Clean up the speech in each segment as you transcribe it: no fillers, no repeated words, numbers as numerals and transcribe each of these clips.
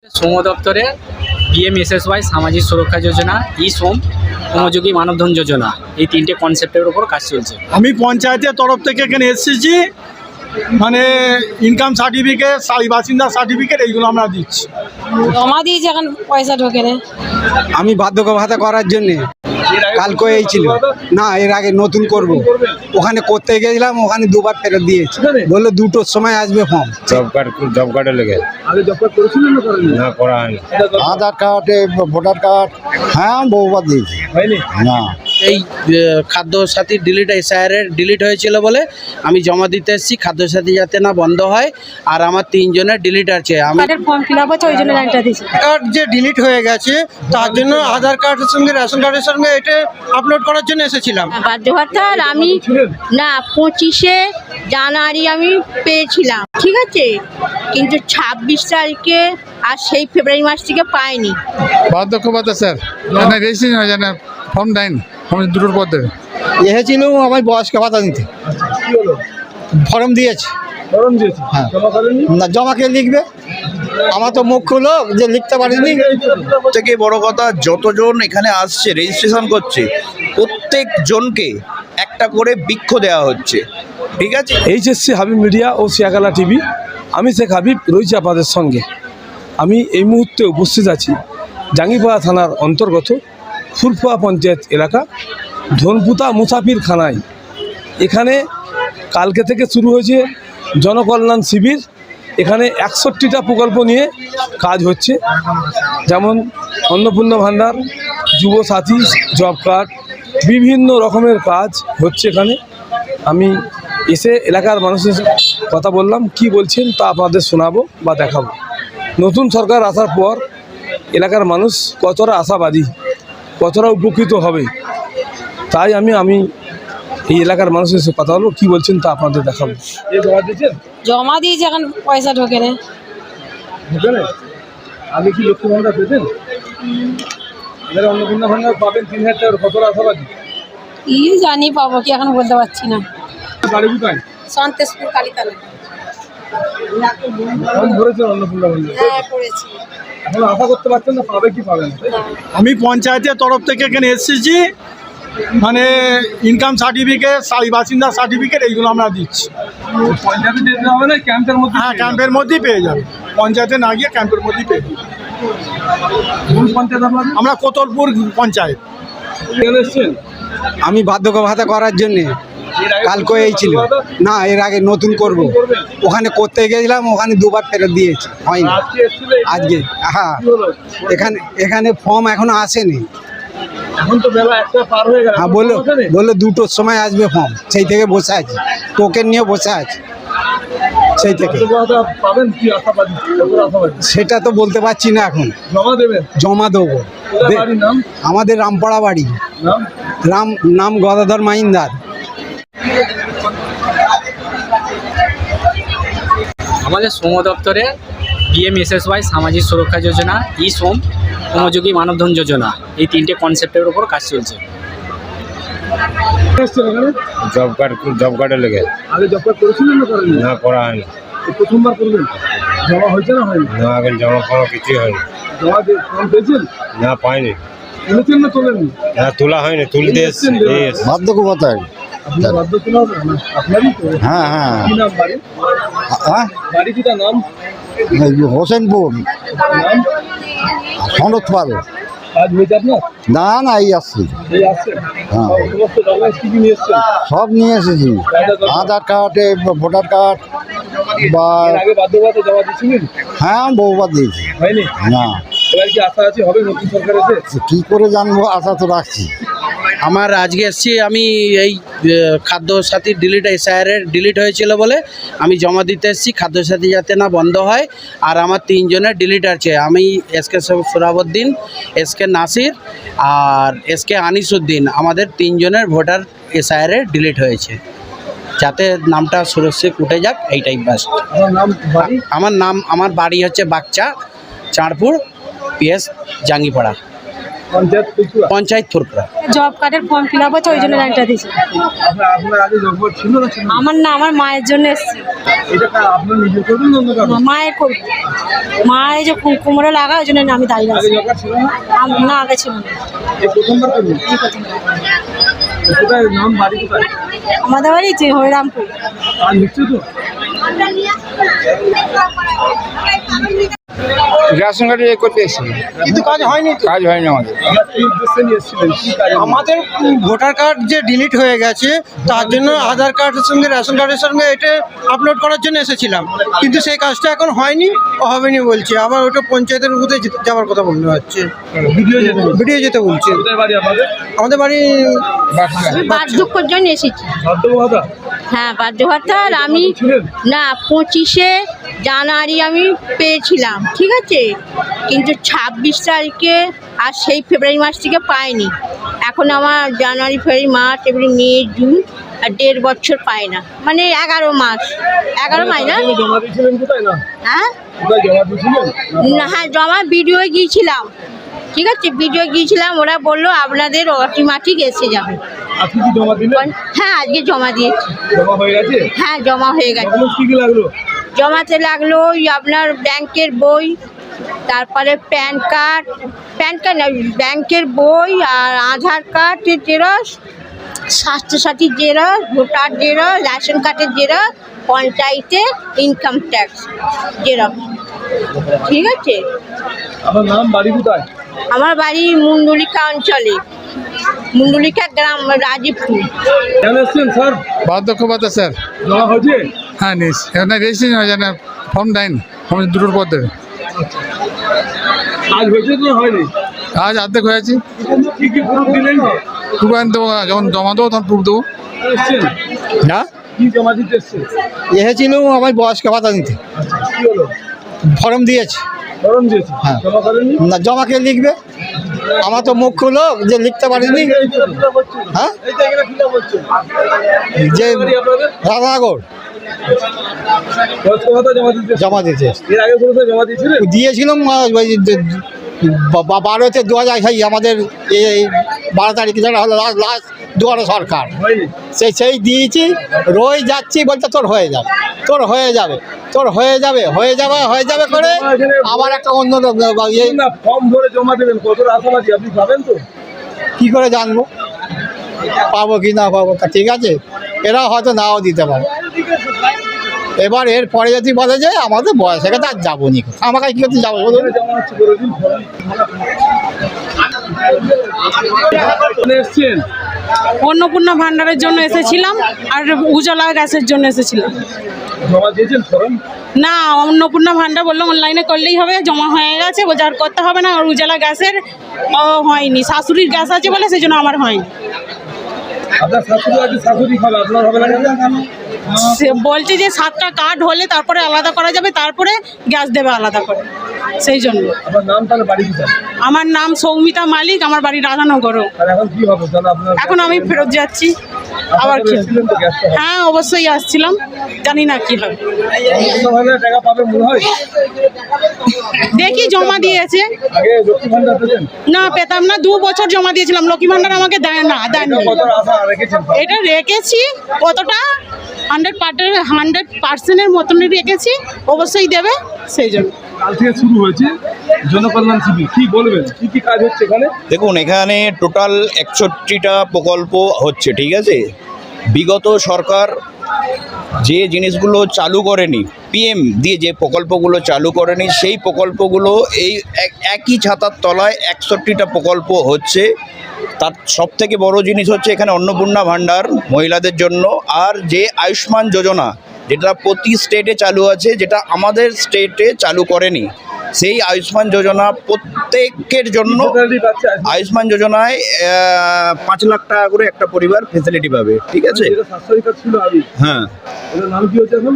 শ্রম দপ্তরে পিএমএসএসওয়াই সামাজিক সুরক্ষা যোজনা, ই-শ্রম, কর্মযোগী মানবধন যোজনা, এই তিনটে কনসেপ্টের উপর কাজ চলছে। আমি পঞ্চায়েতের তরফ থেকে এখানে এসেছি, মানে ইনকাম সার্টিফিকেট, স্থায়ী বাসিন্দা সার্টিফিকেট এইগুলো আমরা দিচ্ছি। জমা দিয়েছি, এখন পয়সা ঢোকে না। আমি বার্ধক্য ভাতা করার জন্যে কালকে এই ছিল না, এর আগে নতুন করব, ওখানে করতে গেছিলাম, ওখানে দুবার ফেরত দিয়েছি, বললো 2টোর সময় আসবে ফর্ম। জব কার্ডে লেগে না করা হয়নি। আধার কার্ড, ভোটার কার্ড, হ্যাঁ বহুবার দিয়েছি, না। এই খাদ্য সাথী ডিলিট এসআইআরের ডিলিট হয়েছিল বলে আমি জমা দিতে এসেছি, খাদ্য সাথী যাতে না বন্ধ হয়। আর আমার 3 জনের ডিলিট আছে। আমি ফর্ম ফিল আপ হচ্ছে, ওই জন্য লাইনটা দিয়েছি। কার্ড যে ডিলিট হয়ে গেছে তার জন্য আধার কার্ডের সঙ্গে রেশন কার্ডের সঙ্গে এটা আপলোড করার জন্য এসেছিলাম। বার্ধক্য ভাতা আমি না 25শে জানুয়ারি আমি পেয়েছিলাম, ঠিক আছে, কিন্তু 26 তারিখে আর সেই ফেব্রুয়ারি মাস থেকে পাইনি। বার্ধক্য ভাতা স্যার রেজিস্ট্রেশন হয়ে যায় না, ফর্ম দেয়নি, ফর্ম দুটোর পর দেবে। এসেছিল আমার বয়স্ক ভাতা নিতে, ফর্ম দিয়েছে, হ্যাঁ না জমা কে লিখবে, আমার তো মুখ্য লোক যে লিখতে পারিনি। থেকে বড় কথা, যতজন এখানে আসছে রেজিস্ট্রেশন করছে প্রত্যেক জনকে একটা করে বৃক্ষ দেওয়া হচ্ছে, ঠিক আছে। এইচএসসি হাবিব মিডিয়া ও সিয়াগালা টিভি, আমি শেখ হাবিব রয়েছি আপনাদের সঙ্গে। আমি এই মুহূর্তে উপস্থিত আছি জাঙ্গিপাড়া থানার অন্তর্গত ফুরফুয়া পঞ্চায়েত এলাকা ধনপুতা মুসাফির খানায়। এখানে কালকে থেকে শুরু হয়েছে জনকল্যাণ শিবির। এখানে 61টা প্রকল্প নিয়ে কাজ হচ্ছে, যেমন অন্নপূর্ণা ভাণ্ডার, যুবসাথী, জব কার্ড, বিভিন্ন রকমের কাজ হচ্ছে এখানে। আমি এসে এলাকার মানুষের কথা বললাম, কি বলছেন তা আপনাদের শোনাবো বা দেখাবো। নতুন সরকার আসার পর এলাকার মানুষ কতটা আশাবাদী, কতটা উপকৃত হবে, তাই আমি এই এলাকার মানুষের সাথে কথা বলবো, কী বলছেন তা আপনাদের দেখাবো। জমা দিয়েছি, এখন পয়সা ঢোকে না। আগে কি লক্ষ্মী ভাণ্ডার পেতেন? অন্নপূর্ণা ভাণ্ডার পাবেন 3000 টাকার, কতটা আশাবাদী? কি জানি পাবো কি, এখন বলতে পারছি না। বাড়ি কোথায়? সন্তেশপুর কালীতলা। ফর্ম ভরেছেন অন্নপূর্ণা ভাণ্ডার? হ্যাঁ, করেছি। এখন আশা করতে পারছেন না পাবে কি পাবেন? আমি পঞ্চায়েতের তরফ থেকে এখানে এসেছি, মানে ইনকাম সার্টিফিকেট, স্থায়ী বাসিন্দা সার্টিফিকেট এইগুলো আমরা দিচ্ছি। পঞ্চায়েতে যেতে হবে না, ক্যাম্পের মধ্যে? হ্যাঁ, ক্যাম্পের মধ্যেই পেয়ে যাবে, পঞ্চায়েতে না গিয়ে ক্যাম্পের মধ্যেই পেয়ে যাবে। কোন পঞ্চায়েত আপনাদের? আমরা কোতলপুর পঞ্চায়েত। আমি বার্ধক্য ভাতা করার জন্যে কালকে এই ছিল না, এর আগে নতুন করব, ওখানে করতে গেছিলাম, ওখানে দুবার ফেরত দিয়েছি, হয়নি। আজকে হ্যাঁ, এখানে ফর্ম এখনো আসেনি। এখন তো বেলা 1টা পার হয়ে গেল। হ্যাঁ, বললো 2টোর সময় আসবে ফর্ম, সেই থেকে বসে আছি, টোকেন নিয়ে বসে আছি সেই থেকে। পাবেন কি আশাবাদী? সেটা তো বলতে পারছি না, এখন জমা দেবেন? জমা দেবো। আমাদের রামপাড়া বাড়ি, নাম গদাধর মাহিন্দার। আমাদের শ্রম দপ্তরে পিএমএসএসওয়াই সামাজিক সুরক্ষা যোজনা, ই-শ্রম, কর্মযোগী মানবধন যোজনা, এই তিনটে কনসেপ্টের উপর কাজ চলছে। জব কার্ডে লেগে আগে জব কার্ড করেছিলেন না করেননি? না করা হয়নি। প্রথমবার করবেন? জমা হয়েছে না হয়নি? না, আগে জমা করা কিছুই হয়নি। জমা দিয়ে ফর্ম পেয়েছেন? না, পাইনি। তুলেছেন না তোলেননি? না, তোলা হয়নি, তুলতে এসেছি। বার্ধক্য ভাতায় আপনি বাধ্য তোলা হবে না? আপনারই তো? হ্যাঁ হ্যাঁ। কি নাম বাড়ি? হ্যাঁ, বাড়ি কিটা নাম? হোসেনপুর, নাম? সনদ পাল। কাজ হয়েছে আপনার? না না, এই আসছি, এই আসছে? হ্যাঁ। সমস্ত ডকুমেন্টস কি নিয়ে এসছেন? সব নিয়ে এসেছি, আধার কার্ড, ভোটার কার্ড বা। এর আগে বাধ্যবাধকতা জমা দিয়েছিলেন? হ্যাঁ, বহুবার দিয়েছি, হয়নি? না। এবার কি আশা আছে হবে নতুন সরকার এসে? কি করে জানবো, আশা তো রাখছি। আমার আজকে এসেছি, আমি এই খাদ্য সাথী ডিলিট এসআইআরের ডিলিট হয়েছিল বলে আমি জমা দিতে এসেছি, খাদ্য সাথী যাতে না বন্ধ হয়। আর আমার 3 জনের ডিলিট আছে, আমি এসকে সোহরাবউদ্দিন, এসকে নাসির আর এসকে আনিসউদ্দিন। আমাদের 3 জনের ভোটার এসআইআরে ডিলিট হয়েছে, যাতে নামটা সুরক্ষিত উঠে যাক, এইটাই বাস। আমার বাড়ি হচ্ছে বাগচা, চাঁদপুর, PS জাঙ্গিপাড়া। পঞ্চায়েত ফুরফুরা। পঞ্চায়েত ফুরফুরা। জব কার্ডের ফর্ম ফিল আপ হচ্ছে ওই জন্য লাইনটা দিয়েছি। আপনার আগে জব কার্ড ছিল না ছিল না? আমার না, আমার মায়ের জন্য এসেছি। এটা আপনার নিজের করবেন না অন্য কারো? মায়ের করবো, মা এই যে কুমড়ো লাগা ওই জন্য আমি দাঁড়িয়ে আগে আছি। জব কার্ড ছিল না? না, আগে ছিল না। এই প্রথমবার করবেন? কোথায় নাম বাড়ি কোথায়? আমাদের বাড়ি যে হরিরামপুর। আর নিচ্ছে তো? রেশন কার্ডে করতে এসেছিলাম, কিন্তু কাজ হয়নি তো। কাজ হয়নি আমাদের। আপনার কি উদ্দেশ্যে নিয়ে এসেছিলেন? কি কাজে? আমাদের ভোটার কার্ড যে ডিলিট হয়ে গেছে তার জন্য আধার কার্ডের সঙ্গে রেশন কার্ডের সঙ্গে এটা আপলোড করার জন্য এসেছিলাম, কিন্তু সেই কাজটা এখন হয়নি, হবেনি বলছে। আবার ওটা পঞ্চায়েতের উপরে যাওয়ার কথা বলতে হচ্ছে, ভিডিও যেতে বলছে। ভিডিও যেতে বলছে। কোথায় বাড়ি আপনাদের? আমাদের বাড়ি বার্ধক্যর জন্য এসেছি। সদ্যবহাদা? হ্যাঁ, বার্ধক্য ভাতা। আর আমি ছিলেন? না, 25শে জানুয়ারি আমি পেয়েছিলাম, ঠিক আছে, কিন্তু 26 তারিখে আর সেই ফেব্রুয়ারি মাস থেকে পাইনি। এখন আমার জানুয়ারি, ফেব্রুয়ারি, মার্চ, এপ্রিল, মে, জুন আর 1.5 বছর পাই না, মানে 11 মাস, 11 মাস না। জমা দিয়েছিলেন কোথায়? না হ্যাঁ কোথায় জমা দিয়েছিলেন? না, হ্যাঁ জমা ভিডিও গিয়েছিলাম, ঠিক আছে, ভিডিও গিয়েছিলাম। ওরা বললো আপনাদের অটোমেটিক এসে যাবে। আপনি কি জমা দিলেন? হ্যাঁ, আজকে জমা দিয়েছি। জমা হয়ে গেছে? হ্যাঁ, জমা হয়ে গেছে। ডকুমেন্টস কি কি লাগলো? জমাতে লাগলো ওই আপনার ব্যাংকের বই, তারপরে প্যান কার্ড না, ব্যাংকের বই আর আধার কার্ডের জেরক্স, স্বাস্থ্যসাথীর জেরক্স, ভোটার জেরক্স, রেশন কার্ডের জেরক্স, পঞ্চায়েতে ইনকাম ট্যাক্স জেরক্স, ঠিক আছে। আপনার নাম বাড়ি কোথায়? আমার বাড়ি মুন্ডুলিকা অঞ্চলে, মুন্ডুলিকা গ্রাম, রাজীবপুর। কেন এসছেন স্যার? বার্ধক্য ভাতা স্যার। জমা হয়েছে? হ্যাঁ নিস, এখানে রেজিস্ট্রেশন হয়ে যায় না, ফর্ম দেন, ফর্ম দুটোর পর দেবে। কাজ হয়েছে তো হয়নি? আজ অর্ধেক হয়েছে, কি কি প্রুফ দিলেন? প্রুফ আনতে দেবো, যখন জমা দেবো তখন প্রুফ দেবো। এসছেন? না, কি জমা দিতে এসছেন? এসেছিল আমার বয়স্ক ভাতা নিতে, কি হলো? ফর্ম দিয়েছি। ফর্ম দিয়েছি, হ্যাঁ। জমা করেননি? না, জমা কে লিখবে? আমার তো মুখ্য লোক যে লিখতে পারিনি। হ্যাঁ, এই তো এখানে fill up হচ্ছে। যে বাড়ি আপনাদের? রাধানগর বয়স্ক ভাতা জমা দিতে এসছেন? জমা দিতে এর আগে কোথাও জমা দিয়েছিলেন? দিয়েছিলাম 12-তে 2000 আমাদের এই 12 তারিখে যেটা হলো লাস্ট দুয়ারে সরকার, হয়নি? সেই দিয়েছি। রয়ে যাচ্ছি বলতে তোর হয়ে যাবে, তোর হয়ে যাবে, তোর হয়ে যাবে, হয়ে যাবে, হয়ে যাবে করে আবার একটা অন্য এই না, ফর্ম ভরে জমা দেবেন, কতটা আশাবাদী আপনি পাবেন তো? কী করে জানবো পাবো কি না পাবো? তা ঠিক আছে, এরা হয়তো নাও দিতে পারে। এবার এর পরে যদি বলে যে আমাদের বয়স হয়ে গেছে আর যাবো নি, আমাকে কি করতে যাবো বলুন? জমা হচ্ছে করে দিন ফর্ম। এখানে এসছেন? অন্নপূর্ণা ভান্ডারের জন্য এসেছিলাম আর উজালা গ্যাসের জন্য এসেছিলাম। জমা দিয়েছেন ফর্ম? না, অন্নপূর্ণা ভান্ডার বললো অনলাইনে করলেই হবে, জমা হয়ে গেছে, বোঝার করতে হবে না। আর উজালা গ্যাসের হয়নি, শাশুড়ির গ্যাস আছে বলে সেই জন্য আমার হয়নি। আপনার শাশুড়ি আছে, শাশুড়ি খাবে, আপনার হবে না কেন? সে বলছে যে 7টা কার্ড হলে তারপরে আলাদা করা যাবে, তারপরে গ্যাস দেবে আলাদা করে, সেই জন্য। আপনার নাম তাহলে বাড়ি কোথায়? আমার নাম সৌমিতা মালিক, আমার বাড়ি রাধানগরও। আর এখন কি হবে তাহলে আপনার? এখন আমি ফেরত যাচ্ছি। আবার কি? এসেছিলেন তো গ্যাসটা? হ্যাঁ, অবশ্যই আসছিলাম, জানি না কি হবে। টাকা পাবে মনে হয়? দেখি, জমা দিয়েছে। আগে লক্ষ্মী ভান্ডার পেতেন? না, পেতাম না, 2 বছর জমা দিয়েছিলাম, লক্ষ্মী ভান্ডার আমাকে দেয় না, দেননি। কত আশা রেখেছেন? এটা রেখেছি কতটা 100% মতনই রেখেছি, অবশ্যই দেবে, সেই জন্য। কাল থেকে শুরু হয়েছে জনকল্যাণ শিবির, কি বলবেন, কি কি কাজ হচ্ছে এখানে? দেখুন, এখানে টোটাল 61টা প্রকল্প হচ্ছে, ঠিক আছে। বিগত সরকার যে জিনিসগুলো চালু করেনি, পিএম দিয়ে যে প্রকল্পগুলো চালু করেনি, সেই প্রকল্পগুলো এই একই ছাতার তলায় 61টা প্রকল্প হচ্ছে। তার সবথেকে বড় জিনিস হচ্ছে এখানে অন্নপূর্ণা ভাণ্ডার মহিলাদের জন্য, আর যে আয়ুষ্মান যোজনা যেটা প্রতি স্টেটে চালু আছে, যেটা আমাদের স্টেটে চালু করেনি, সেই আয়ুষ্মান যোজনা প্রত্যেকের জন্য। আয়ুষ্মান যোজনায় 5 লাখ টাকা করে একটা পরিবার ফেসিলিটি পাবে, ঠিক আছে। স্বাস্থ্যসাথী কার্ড ছিল আগে? হ্যাঁ। ওটার নাম কি হচ্ছে এখন?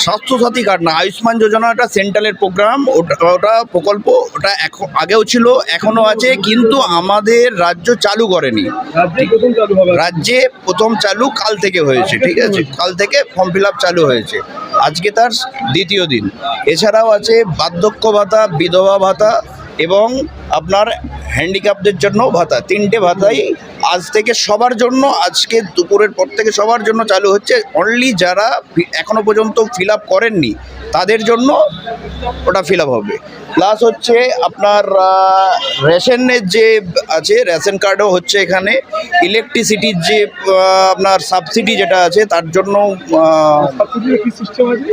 স্বাস্থ্যসাথী কার্ড না, আয়ুষ্মান যোজনা একটা সেন্ট্রালের প্রোগ্রাম, ওটা প্রকল্প, ওটা আগেও ছিল, এখনও আছে, কিন্তু আমাদের রাজ্য চালু করেনি। রাজ্যে প্রথম চালু হবে? রাজ্যে প্রথম চালু কাল থেকে হয়েছে, ঠিক আছে। কাল থেকে ফর্ম ফিল আপ চালু হয়েছে, আজকে তার দ্বিতীয় দিন। এছাড়াও আছে বার্ধক্য ভাতা, বিধবা ভাতা, এবং আপনার হ্যান্ডিক্যাপদের জন্য ভাতা, তিনটে ভাতাই আজ থেকে সবার জন্য, আজকে দুপুরের পর থেকে সবার জন্য চালু হচ্ছে। অনলি যারা এখনো পর্যন্ত ফিল আপ করেননি তাদের জন্য ওটা ফিল আপ হবে। প্লাস হচ্ছে আপনার রেশনের যে আছে, রেশন কার্ডও হচ্ছে এখানে। ইলেকট্রিসিটির যে আপনার সাবসিডি যেটা আছে তার জন্য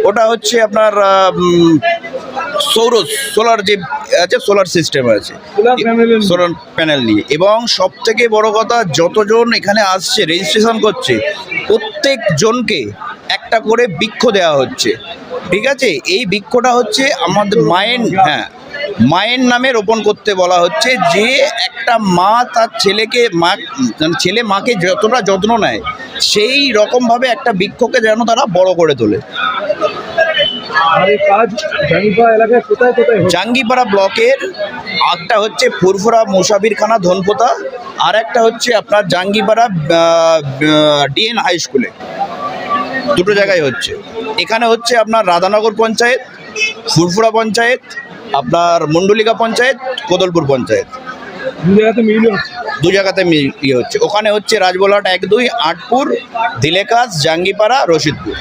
ওটা হচ্ছে আপনার সোলার যে আছে, সোলার সিস্টেম আছে, সোলার প্যানেল নিয়ে। এবং সব থেকে বড় কথা, যতজন এখানে আসছে রেজিস্ট্রেশন করছে প্রত্যেক জনকে একটা করে বৃক্ষ দেওয়া হচ্ছে, ঠিক আছে? এই বৃক্ষটা হচ্ছে আমাদের মায়ের নামে রোপণ করতে বলা হচ্ছে, যে একটা মা তার ছেলেকে ছেলে মাকে যতটা যত্ন নেয় সেই রকমভাবে একটা বৃক্ষকে যেন তারা বড় করে তোলে। জাঙ্গিপাড়া ব্লকের একটা হচ্ছে ফুরফুরা মুসাফিরখানা ধনপোতা, আর একটা হচ্ছে আপনার জাঙ্গিপাড়া ডিএন হাই স্কুলে, দুটো জায়গায় হচ্ছে। এখানে হচ্ছে আপনার রাধানগর পঞ্চায়েত, ফুরফুরা পঞ্চায়েত, আপনার মন্ডলিকা পঞ্চায়েত, কোদলপুর পঞ্চায়েত, দু জায়গাতে ইয়ে হচ্ছে। ওখানে হচ্ছে রাজবোলাট 1-2, আটপুর, দিলেকাস, জাঙ্গিপাড়া, রশিদপুর।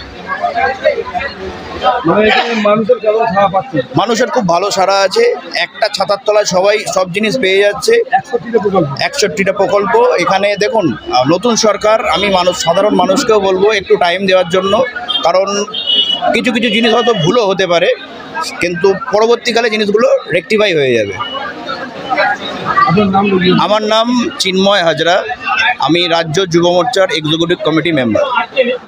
মানুষের খুব ভালো সাড়া আছে। একটা ছাতার তলায় সবাই সব জিনিস পেয়ে যাচ্ছে। 61টা প্রকল্প এখানে। দেখুন, নতুন সরকার, আমি সাধারণ মানুষকেও বলবো একটু টাইম দেওয়ার জন্য, কারণ কিছু কিছু জিনিস হয়তো ভুলও হতে পারে, কিন্তু পরবর্তীকালে জিনিসগুলো রেকটিফাই হয়ে যাবে। আমার নাম চিন্ময় হাজরা, আমি রাজ্য যুব মোর্চার এক্সিকিউটিভ কমিটি মেম্বার।